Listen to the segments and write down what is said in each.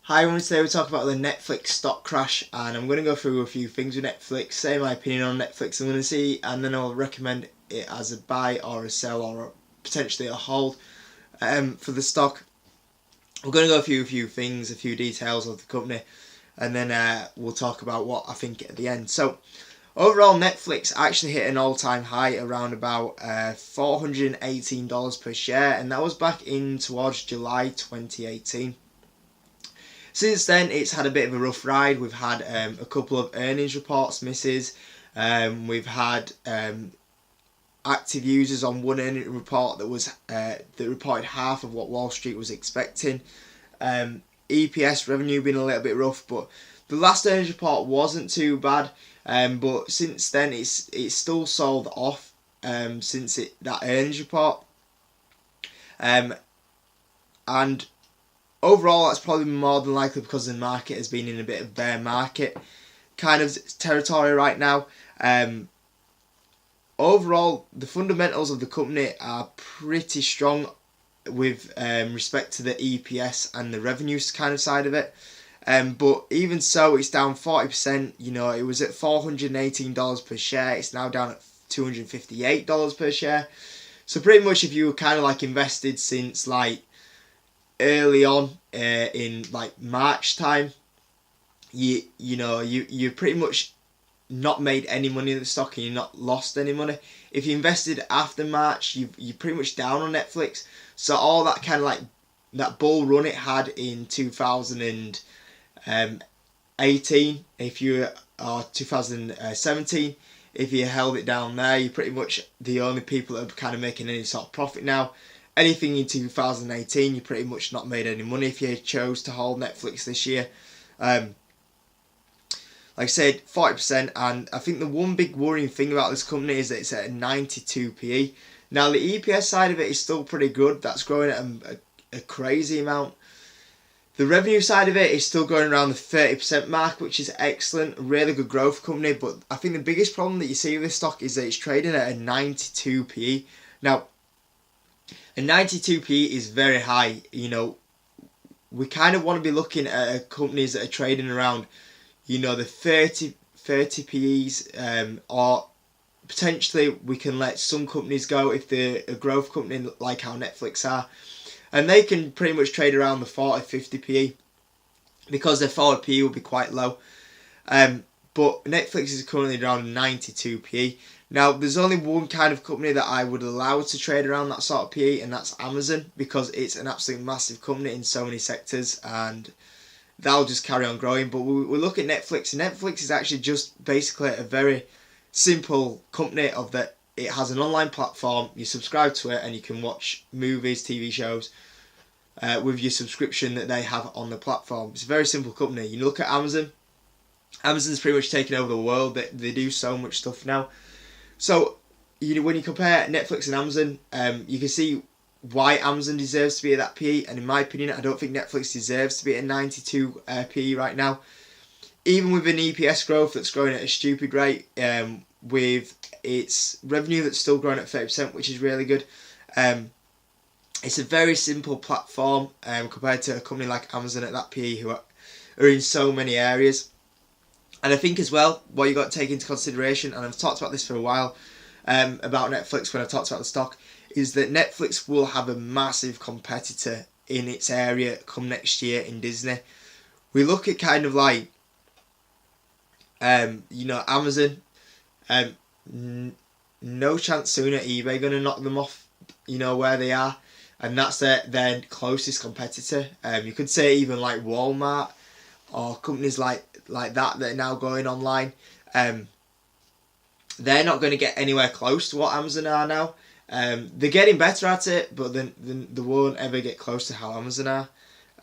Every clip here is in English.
Hi everyone, today we're talking about the Netflix stock crash, and I'm going to go through a few things with Netflix, say my opinion on Netflix I'm going to see, and then I'll recommend it as a buy or a sell or potentially a hold for the stock. We're going to go through a few things, a few details of the company, and then we'll talk about what I think at the end. So overall, Netflix actually hit an all-time high around about $418 per share, and that was back in towards July 2018. Since then, it's had a bit of a rough ride. We've had a couple of earnings reports misses. We've had active users on one earning report that reported half of what Wall Street was expecting. EPS revenue been a little bit rough, but the last earnings report wasn't too bad. But since then, it's still sold off since that earnings report. And overall, that's probably more than likely because the market has been in a bit of bear market kind of territory right now. Overall, the fundamentals of the company are pretty strong with respect to the EPS and the revenues kind of side of it. But even so, it's down 40%. You know, it was at $418 per share. It's now down at $258 per share. So pretty much if you were kind of like invested since like early on in like March time, you pretty much not made any money in the stock and you're not lost any money. If you invested after March, you're pretty much down on Netflix. So all that kind of like that bull run it had in 2018, if you or 2017, if you held it down there, you're pretty much the only people that are kind of making any sort of profit now. Anything in 2018, you pretty much not made any money if you chose to hold Netflix this year. Like I said, 40%, and I think the one big worrying thing about this company is that it's at a 92p. Now, the EPS side of it is still pretty good. That's growing at a crazy amount. The revenue side of it is still going around the 30% mark, which is excellent. A really good growth company, but I think the biggest problem that you see with this stock is that it's trading at a 92p. Now, a 92p is very high. You know, we kind of want to be looking at companies that are trading around, you know, the 30p's, or potentially we can let some companies go if they're a growth company like how Netflix are, and they can pretty much trade around the 40-50p because their forward P will be quite low. But Netflix is currently around 92p. Now, there's only one kind of company that I would allow to trade around that sort of PE, and that's Amazon, because it's an absolute massive company in so many sectors, and that'll just carry on growing. But we look at Netflix, and Netflix is actually just basically a very simple company of that it has an online platform, you subscribe to it, and you can watch movies, TV shows with your subscription that they have on the platform. It's a very simple company. You look at Amazon, Amazon's pretty much taken over the world. They do so much stuff now. So, when you compare Netflix and Amazon, you can see why Amazon deserves to be at that PE, and in my opinion, I don't think Netflix deserves to be at 92 PE right now. Even with an EPS growth that's growing at a stupid rate, with its revenue that's still growing at 30%, which is really good. It's a very simple platform compared to a company like Amazon at that PE who are in so many areas. And I think as well, what you got to take into consideration, and I've talked about this for a while, about Netflix when I've talked about the stock, is that Netflix will have a massive competitor in its area come next year in Disney. We look at kind of like, Amazon, no chance soon at eBay going to knock them off, where they are, and that's their closest competitor. You could say even like Walmart or companies like that are now going online. They're not going to get anywhere close to what Amazon are now. They're getting better at it, but then they won't ever get close to how Amazon are.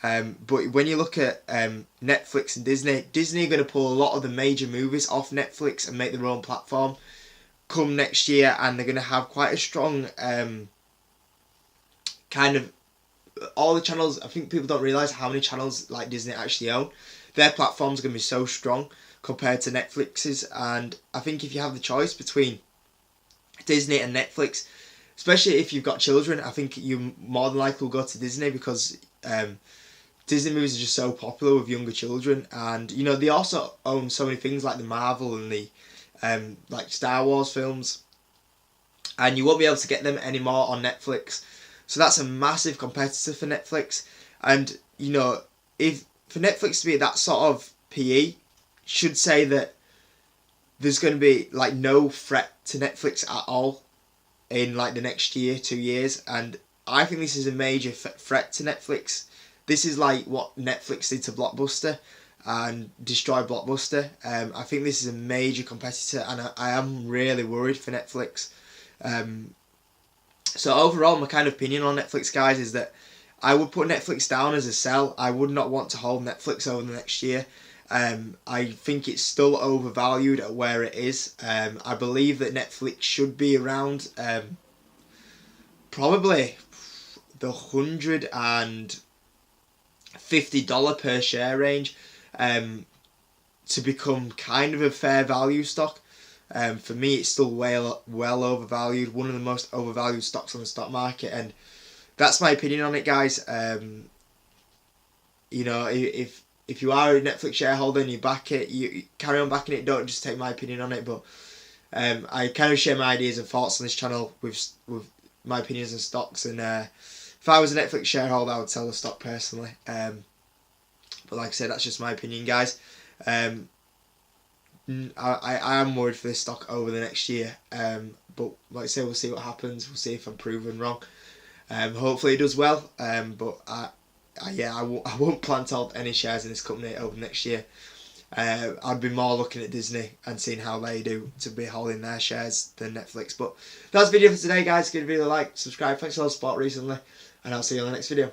But when you look at Netflix and Disney are going to pull a lot of the major movies off Netflix and make their own platform come next year, and they're going to have quite a strong kind of all the channels. I think people don't realise how many channels like Disney actually own. Their platforms are going to be so strong compared to Netflix's, and I think if you have the choice between Disney and Netflix, especially if you've got children, I think you more than likely will go to Disney because Disney movies are just so popular with younger children, and you know they also own so many things like the Marvel and the like Star Wars films, and you won't be able to get them anymore on Netflix. So that's a massive competitor for Netflix, and you know if for Netflix to be at that sort of PE, should say that there's going to be like no threat to Netflix at all in like the next year, 2 years, and I think this is a major threat to Netflix. This is like what Netflix did to Blockbuster and destroyed Blockbuster. I think this is a major competitor, and I am really worried for Netflix. So overall, my kind of opinion on Netflix, guys, is that I would put Netflix down as a sell. I would not want to hold Netflix over the next year. I think it's still overvalued at where it is. I believe that Netflix should be around probably the $150 per share range to become kind of a fair value stock. For me, it's still well overvalued. One of the most overvalued stocks on the stock market, and that's my opinion on it, guys. You know, if you are a Netflix shareholder and you back it, you carry on backing it. Don't just take my opinion on it. But I kind of share my ideas and thoughts on this channel with my opinions on stocks. And if I was a Netflix shareholder, I would sell the stock personally. But like I said, that's just my opinion, guys. I am worried for this stock over the next year. But like I say, we'll see what happens. We'll see if I'm proven wrong. Hopefully it does well. But I won't plan to hold any shares in this company over the next year. I'd be more looking at Disney and seeing how they do to be holding their shares than Netflix. But that's the video for today, guys. Give a video a like, subscribe. Thanks for all the support recently, and I'll see you on the next video.